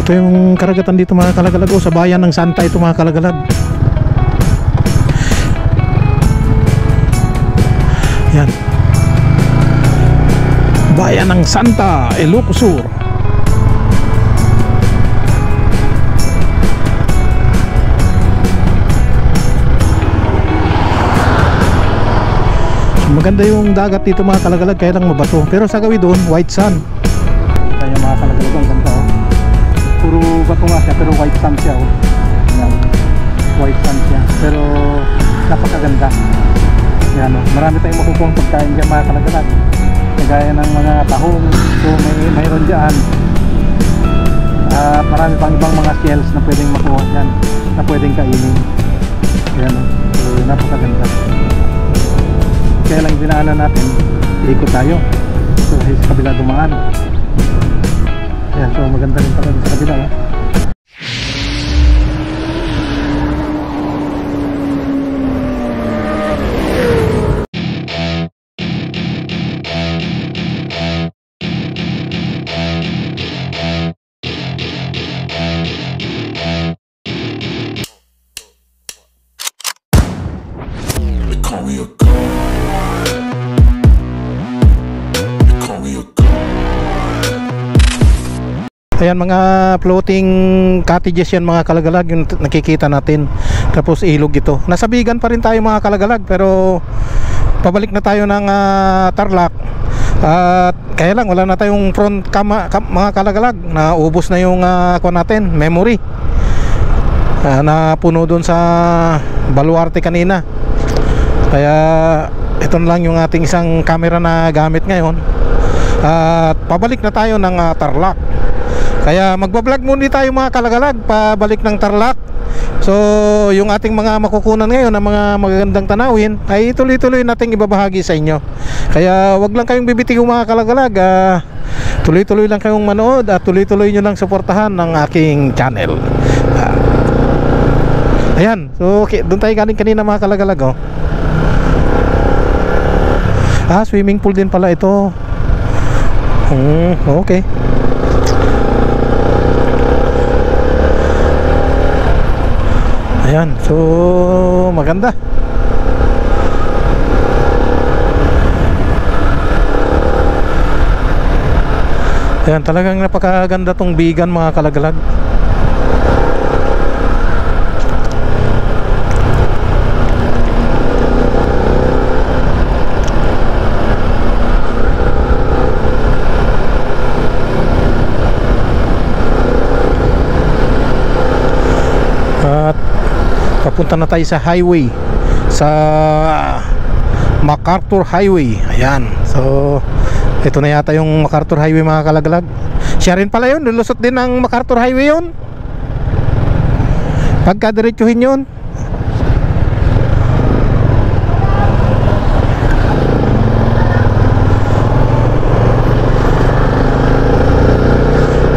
Ito yung karagatan dito mga kalagalag, sa bayan ng Santa ito mga kalagalag. Yan, bayan ng Santa, Ilocos Sur. Maganda yung dagat dito mga kalagalag, kaya lang mabato. Pero sa gawin doon, white sand. Kaya mga kalagalag, ang ganda oh. Puro bato nga siya, pero white sand siya oh. Yan. White sand siya, pero napakaganda. Yan oh. Marami tayong makukuha pagkain dyan mga kalagalag, kagaya ng mga tahong. So mayroon dyan. At marami pang ibang mga shells na pwedeng makuha dyan, na pwedeng kainin. Yan oh. So napakaganda. Kaya lang dinaanan natin, ikot tayo. So sa kabila dumaan. Ayan, so maganda rin talaga sa kabila eh. Ayan, mga floating cottages yan mga kalagalag, yung nakikita natin. Tapos ilog ito. Nasa Bigan pa rin tayo mga kalagalag, pero pabalik na tayo ng Tarlac. At kaya lang wala na tayong front mga kalagalag. Naubos na yung natin, memory. Napuno dun sa Baluarte kanina. Kaya ito na lang yung ating isang camera na gamit ngayon. At pabalik na tayo ng Tarlac. Kaya magbablog muna tayo mga kalagalag pabalik ng Tarlac. So yung ating mga makukunan ngayon ng mga magagandang tanawin ay tuloy-tuloy nating ibabahagi sa inyo. Kaya wag lang kayong bibitiw mga kalagalag, tuloy-tuloy lang kayong manood at tuloy-tuloy nyo lang suportahan ng aking channel. Ayan, so okay, doon tayo galing kanina mga kalagalag oh. Swimming pool din pala ito. Okay. Ayan, so maganda. Ayan, talagang napakaganda tong Bigan mga kalagalag. At papunta na tayo sa highway, sa MacArthur Highway. Ayan, so ito na yata yung MacArthur Highway mga kalagalag. Siya rin pala yun, lulusot din ng MacArthur Highway yun. Pagka diretsuhin yun.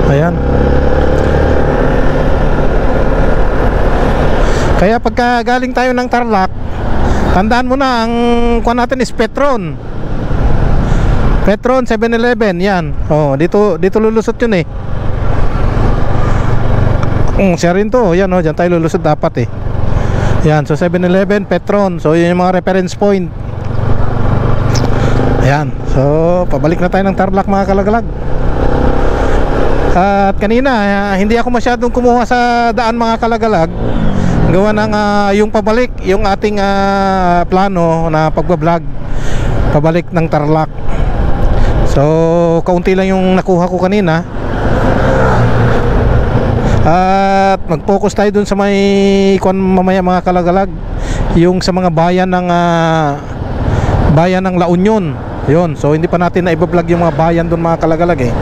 Ayan. Kaya pagka galing tayo ng Tarlac, tandaan mo na ang kuha natin is Petron 7-Eleven. Yan. Oh, dito lulusot yun eh. Siya rin to. Yan oh, diyan tayo lulusot dapat eh. Yan, so 7-Eleven, Petron. So yun yung mga reference point. Ayan. So pabalik na tayo ng Tarlac mga kalagalag. At kanina hindi ako masyadong kumuha sa daan mga kalagalag, gawa ng yung pabalik, yung ating plano na pagbablog pabalik ng Tarlac. So kaunti lang yung nakuha ko kanina. At mag-focus tayo dun sa may mamaya mga kalagalag, yung sa mga bayan ng La Union. Yun, so hindi pa natin na i-vlog yung mga bayan dun mga kalagalag eh.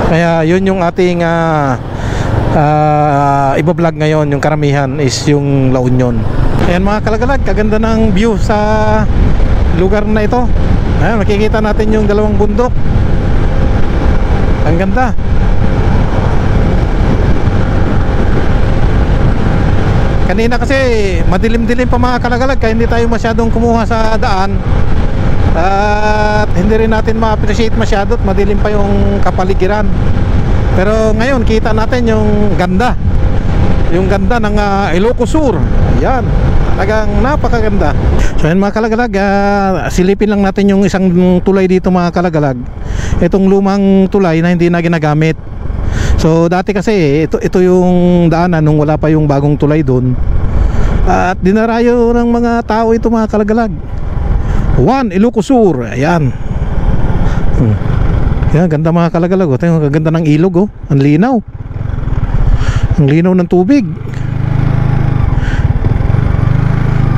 Kaya yun yung ating i-vlog ngayon. Yung karamihan is yung La Union. Ayan mga kalagalag, kaganda ng view sa lugar na ito. Ayan, makikita natin yung dalawang bundok. Ang ganda. Kanina kasi madilim-dilim pa mga kalagalag, kaya hindi tayo masyadong kumuha sa daan. At hindi rin natin ma-appreciate masyado at madilim pa yung kapaligiran. Pero ngayon kita natin yung ganda. Yung ganda ng Ilocos Sur. Yan, talagang napakaganda. So yan mga kalagalag, silipin lang natin yung isang tulay dito mga kalagalag. Itong lumang tulay na hindi na ginagamit. So dati kasi ito yung daanan nung wala pa yung bagong tulay doon. At dinarayo ng mga tao ito mga kalagalag. One Ilocos Sur. Ayan. Yan, ganda mga kalagalag. Ito yung ganda ng ilog, oh. Ang linaw. Ang linaw ng tubig.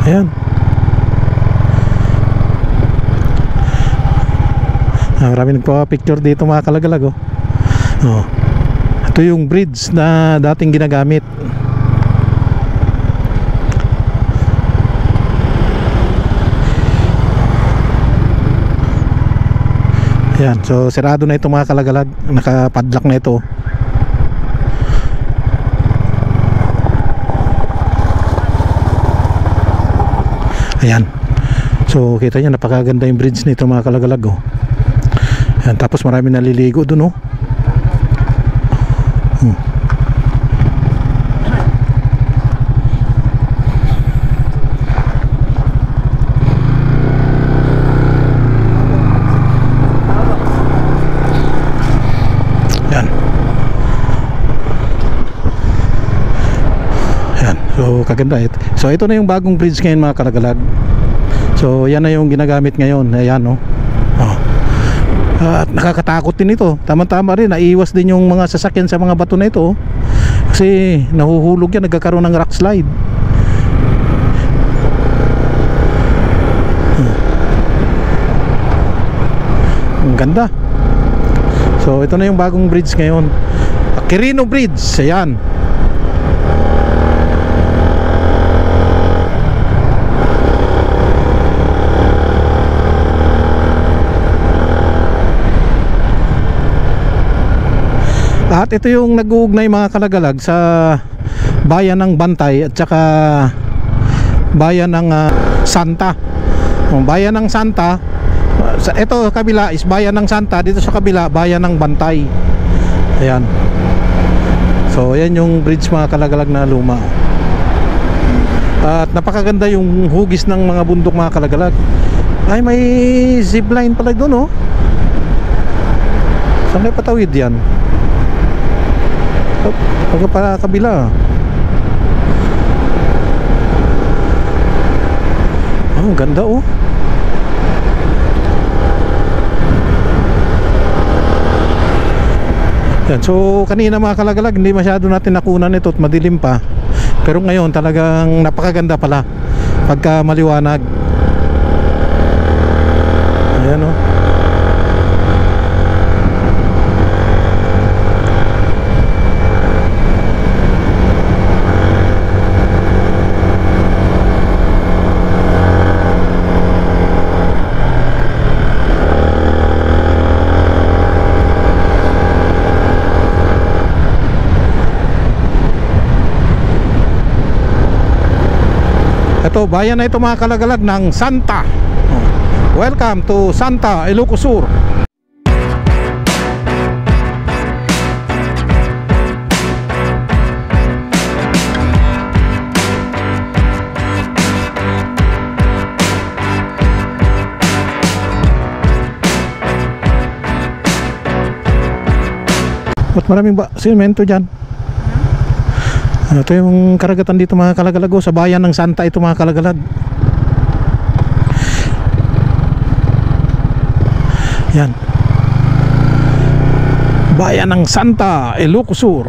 Ayan. Marami nagpa-picture dito mga kalagalag, oh. Oh. Ito yung bridge na dating ginagamit. Ayan, so sirado na ito mga kalagalag. Nakapadlock na ito. Ayan. So kita nyo, napakaganda yung bridge nito mga kalagalag, oh. Ayan, tapos marami naliligo dun, oh. Ayan. Ayan. So kaganda ito. So ito na yung bagong bridge ngayon mga kalagalag. So yan na yung ginagamit ngayon. Ayan, oh. Oh. At nakakatakot din ito. Tama-tama rin, naiiwas din yung mga sasakyan sa mga bato na ito, oh. Kasi nahuhulog yan, nagkakaroon ng rock slide. Ang ganda. So ito na yung bagong bridge ngayon, Quirino Bridge. Ayan. At ito yung nag-uugnay mga kalagalag sa bayan ng Bantay at saka bayan ng Santa. Bayan ng Santa, ito kabila is bayan ng Santa, dito sa kabila bayan ng Bantay. Ayan. So ayan yung bridge mga kalagalag na luma. At napakaganda yung hugis ng mga bundok mga kalagalag. Ay, may zipline pala doon, oh. Saan may patawid yan? Pagka para kabila. Oh, ganda, oh. Yan. So kanina mga kalagalag, hindi masyado natin nakunan ito at madilim pa. Pero ngayon talagang napakaganda pala pagka maliwanag. Ayan, oh. Ito, bayan na ito mga kalagalag ng Santa. Welcome to Santa, Ilocos Sur. Ba't maraming simento dyan? Ito yung karagatan dito mga kalagalag, sa bayan ng Santa ito mga kalagalag. Yan. Bayan ng Santa, Ilocos Sur.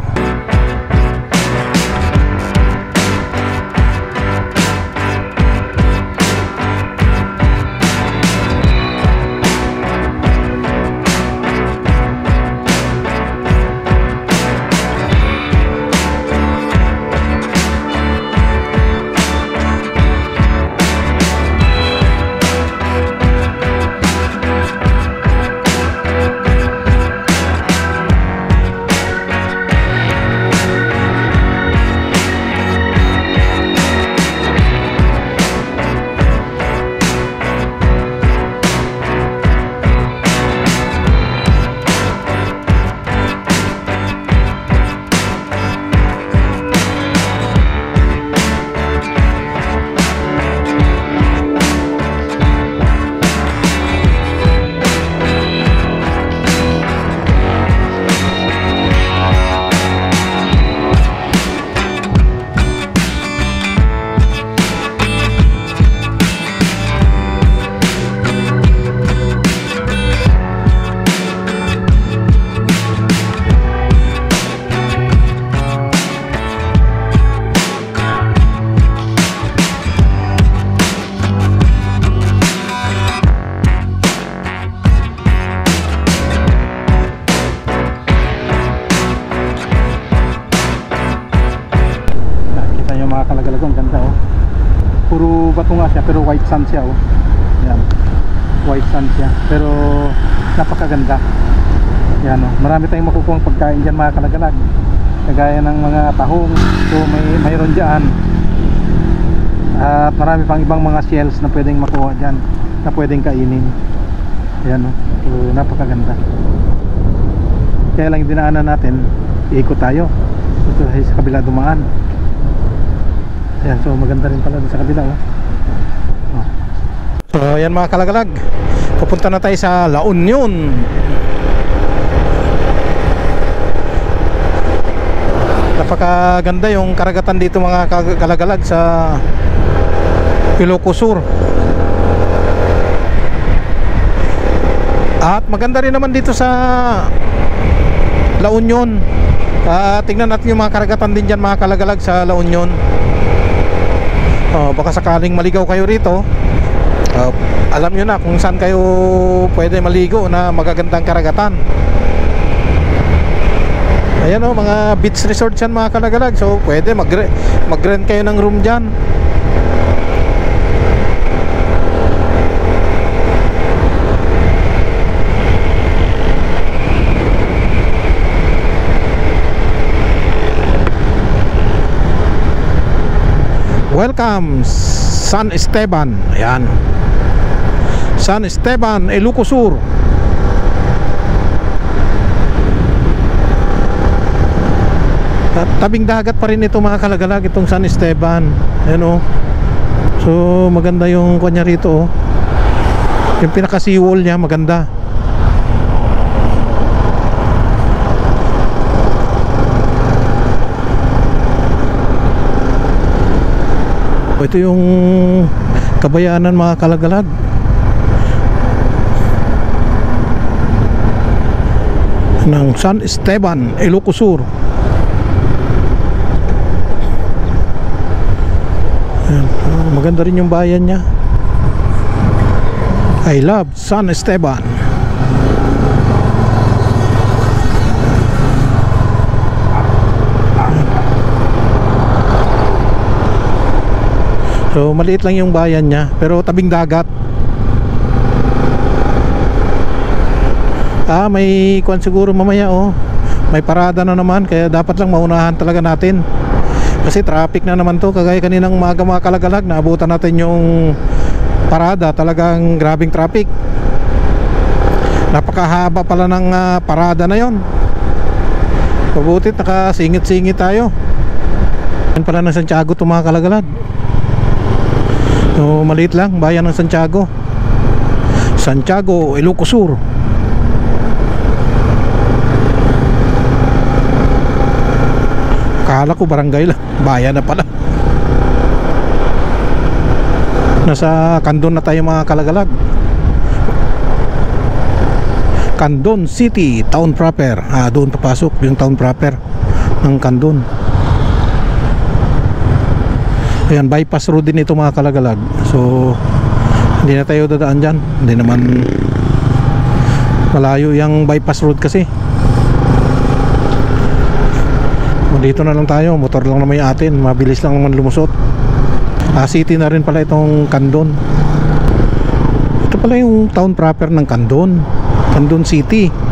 talagang ganda oh. Puro bato nga siya pero white sand siya oh. Yan, white sand siya pero napakaganda. Yan oh, marami tayong makukuha pagkain dyan mga kalagalag, kagaya ng mga tahong. So mayroon dyan at marami pang ibang mga shells na pwedeng makuha dyan na pwedeng kainin. Yan oh, so napakaganda. Kaya lang yung dinaanan natin, iikot tayo ito sa kabila dumaan. Ayan, so maganda rin pala sa kabila oh. Oh. So ayan mga kalagalag, pupunta na tayo sa La Union. Napakaganda yung karagatan dito mga kalagalag sa Ilocos Sur. At maganda rin naman dito sa La Union. Tingnan natin yung mga karagatan din dyan mga kalagalag sa La Union. Baka sakaling maligaw kayo rito, alam nyo na kung saan kayo pwede maligo na magagandang karagatan. Ayan o, mga beach resort yan mga kalagalag. So pwede mag-rent kayo ng room dyan. Welcome San Esteban. Ayan, San Esteban, Ilocos Sur. Tabing dagat pa rin ito mga kalagalag, itong San Esteban. Ayan o. So maganda yung kanya rito oh. Yung pinaka seawall niya maganda. Ito yung kabayanan mga kalagalag ng San Esteban, Ilocos Sur. Ayan, maganda rin yung bayan niya. I love San Esteban. So maliit lang yung bayan niya pero tabing dagat. May kuwan siguro mamaya oh. May parada na naman kaya dapat lang maunahan talaga natin. Kasi traffic na naman to, kagaya kaninang umaga mga kalagalag, naabutan natin yung parada, talagang grabing traffic. Napakahaba pala ng parada na yon. Mabutit nakasingit-singit tayo. Yan pala ng Santiago to mga kalagalag. So maliit lang, bayan ng Santiago. Santiago, Ilocos Sur. Akala ko barangay lang, bayan na pala. Nasa Candon na tayo mga kalagalag. Candon City, town proper. Doon papasok yung town proper ng Candon. Ayan, bypass road din ito mga kalagalag. So hindi na tayo dadaan dyan. Hindi naman malayo yung bypass road kasi. Dito na lang tayo, motor lang naman yung atin, mabilis lang naman lumusot. City na rin pala itong Candon. Ito pala yung town proper ng Candon, Candon City.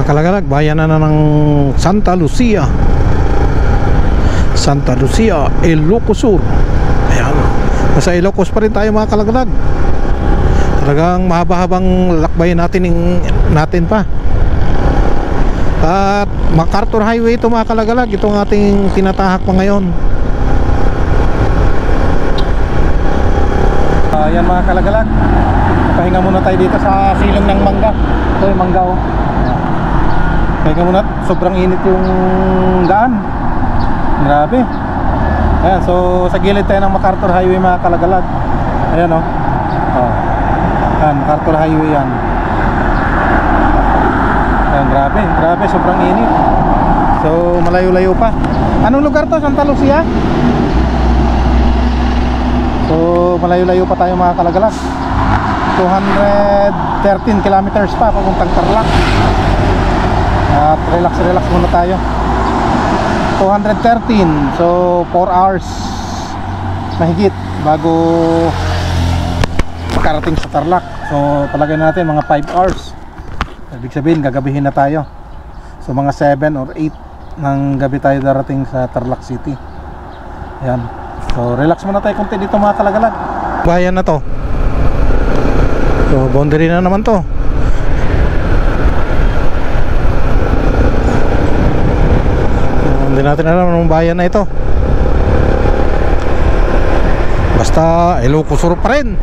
Kalagalag, bayan na ng Santa Lucia. Santa Lucia, Ilocos Sur. Ayan, nasa Ilocos pa rin tayo mga kalagalag. Talagang mahaba-habang lakbay natin pa. At MacArthur Highway ito mga kalagalag, itong ating tinatahak pa ngayon. Ayan mga kalagalag, pahinga muna tayo dito sa silong ng mangga. Ito yung mangga oh. Kaya muna, sobrang init yung daan. Grabe. Ayan, so sa gilid tayo ng MacArthur Highway mga kalagalag. Ayan oh. Ayan, MacArthur Highway yan. Ayan, grabe, grabe, sobrang init. So malayo-layo pa. Anong lugar to? Santa Lucia? So malayo-layo pa tayo mga kalagalag. 213 kilometers pa papuntang Tarlac. At relax muna tayo. 213, so 4 hours mahigit bago makarating sa Tarlac. So palagay natin mga 5 hours. Ibig sabihin gagabihin na tayo. So mga 7 or 8 ng gabi tayo darating sa Tarlac City. Ayan. So relax muna tayo konti dito mga kalagalag. Bayan na to. So boundary na naman to. Hindi natin alam anong bayan na ito. Basta Ilocos pa rin.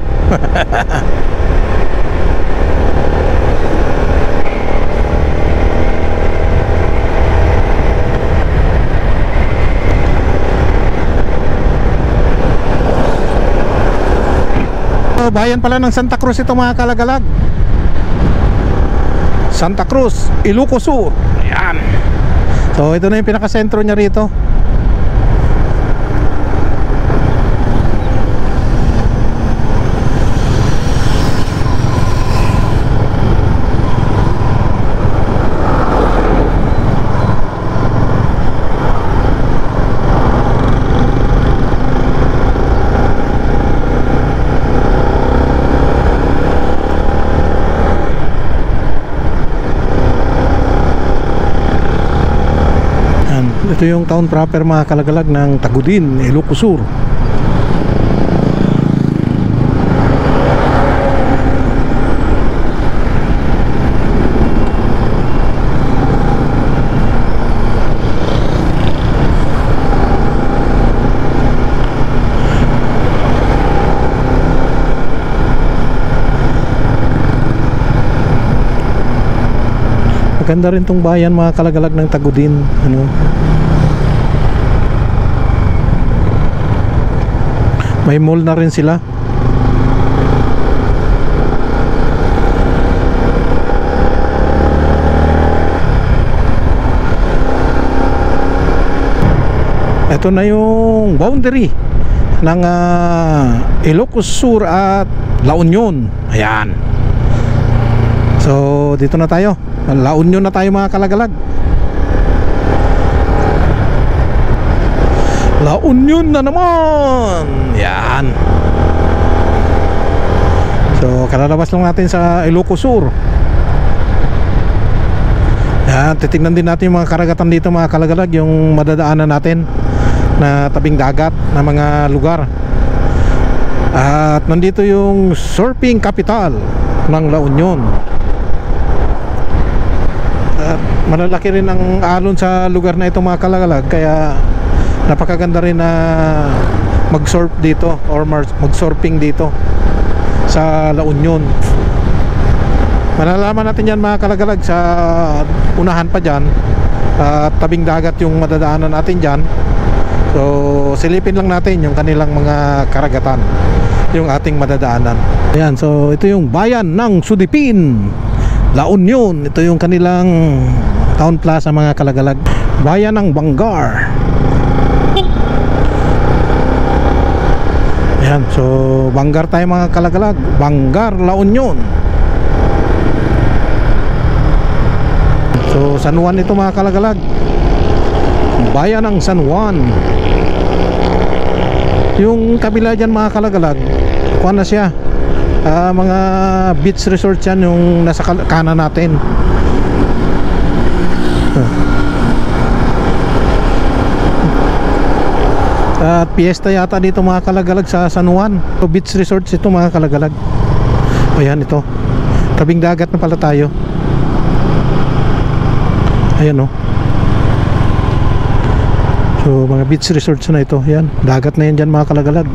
Bayan pala ng Santa Cruz ito mga kalagalag. Santa Cruz, Ilocos Sur. Ayan. So ito na yung pinakasentro niya rito. Ito yung town proper mga kalagalag ng Tagudin, Ilocos Sur. Maganda rin tong bayan mga kalagalag ng Tagudin, ano. May mall na rin sila. Ito na yung boundary ng Ilocos Sur at La Union. Ayan. So dito na tayo. La Union na tayo mga kalagalag. La Union na naman. Yan. So kalalabas lang natin sa Ilocos Sur. Yan, titignan din natin yung mga karagatan dito mga kalagalag, yung madadaanan natin na tabing dagat na mga lugar. At nandito yung surfing capital ng La Union. At malalaki rin ang alon sa lugar na ito mga kalagalag, kaya napakaganda rin na mag-surf dito or mag-surfing dito sa La Union. Malalaman natin yan mga kalagalag sa unahan pa dyan. Tabing dagat yung madadaanan natin dyan. So silipin lang natin yung kanilang mga karagatan, yung ating madadaanan. Ayan, so ito yung bayan ng Sudipin, La Union. Ito yung kanilang town plaza mga kalagalag. Bayan ng Bangar. Ayan, so Bangar tayo mga kalagalag. Bangar, La Union. So San Juan ito mga kalagalag. Bayan ng San Juan. Yung kabila dyan mga kalagalag, kuha na siya, mga beach resort yan yung nasa kanan natin. At piyesta yata dito mga kalagalag sa San Juan. So, beach resorts ito mga kalagalag. Ayan ito, tabing dagat na pala tayo. Ayan o. So mga beach resorts na ito. Ayan, dagat na yan dyan mga kalagalag.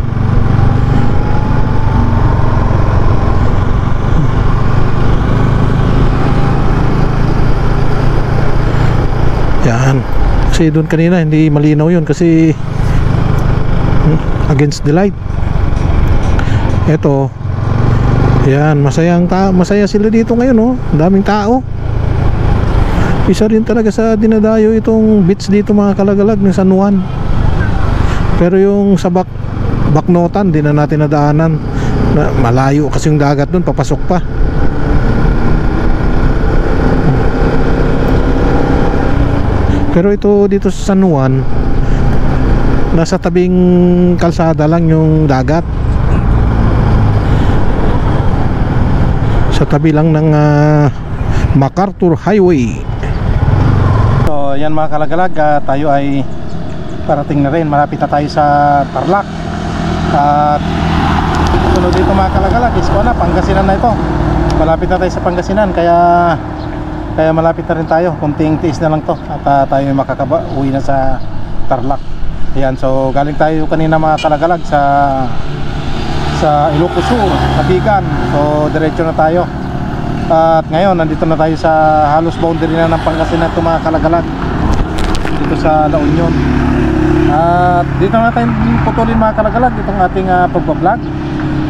Ayan. Kasi doon kanina hindi malinaw yun kasi against the light. Ito, yan, masaya sila dito ngayon, oh. Daming tao. Isa rin talaga sa dinadayo itong beach dito mga kalagalag ng San Juan. Pero yung sa Baknotan, di na natin nadaanan. Malayo kasi yung dagat doon, papasok pa. Pero ito dito sa San Juan, nasa tabing kalsada lang yung dagat. Sa tabi lang ng MacArthur Highway. So yan mga kalagalag, tayo ay parating na rin. Malapit na tayo sa Tarlac. At sunod dito mga kalagalag is Pangasinan na ito. Malapit na tayo sa Pangasinan, kaya malapit na rin tayo. Kunting tiis na lang to at tayo uwi na sa Tarlac. Ayan, so galing tayo kanina mga kalagalag sa Ilocos Sur, Abigan. So diretso na tayo. At ngayon nandito na tayo sa halos boundary na ng Pangasinan ito mga kalagalag, dito sa La Union. At dito na tayo putulin mga kalagalag itong ating pagbablog.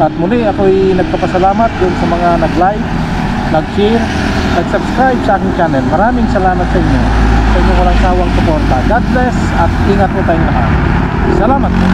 At muli ako'y nagpapasalamat dun sa mga nag-like, nag-share, nag-subscribe sa aking channel. Maraming salamat sa inyo, sa inyong walang sawang suporta. God bless at ingat po tayong lahat. Salamat po.